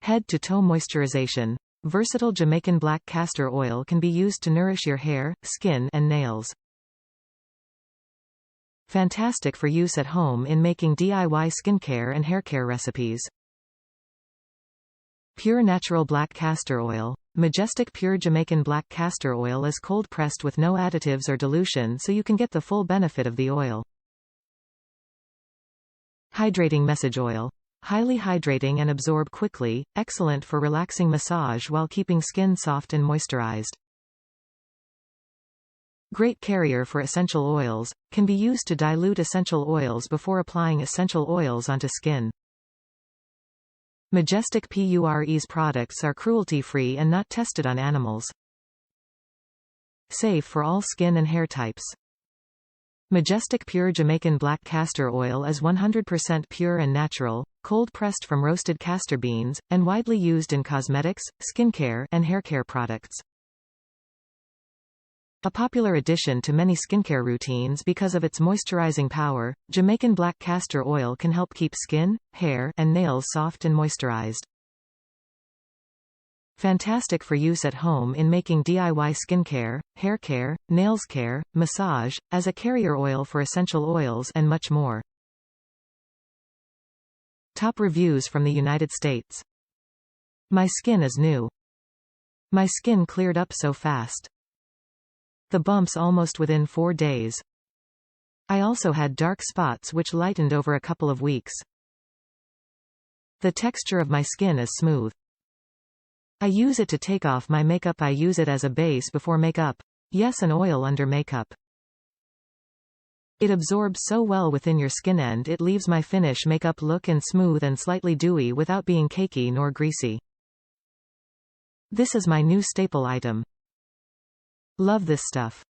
Head-to-toe moisturization. Versatile Jamaican Black Castor Oil can be used to nourish your hair, skin, and nails. Fantastic for use at home in making DIY skincare and haircare recipes. Pure Natural Black Castor Oil. Majestic Pure Jamaican Black Castor Oil is cold-pressed with no additives or dilution, so you can get the full benefit of the oil. Hydrating Message Oil. Highly hydrating and absorb quickly, excellent for relaxing massage while keeping skin soft and moisturized. Great carrier for essential oils, can be used to dilute essential oils before applying essential oils onto skin. Majestic Pure's products are cruelty-free and not tested on animals. Safe for all skin and hair types. Majestic Pure Jamaican Black Castor Oil is 100% pure and natural, cold-pressed from roasted castor beans, and widely used in cosmetics, skincare, and haircare products. A popular addition to many skincare routines because of its moisturizing power, Jamaican Black Castor Oil can help keep skin, hair, and nails soft and moisturized. Fantastic for use at home in making DIY skincare, hair care, nails care, massage, as a carrier oil for essential oils, and much more. Top reviews from the United States. My skin is new. My skin cleared up so fast. The bumps almost within 4 days. I also had dark spots which lightened over a couple of weeks. The texture of my skin is smooth. I use it to take off my makeup. I use it as a base before makeup. Yes, an oil under makeup. It absorbs so well within your skin and it leaves my finish makeup look and smooth and slightly dewy without being cakey nor greasy. This is my new staple item. Love this stuff.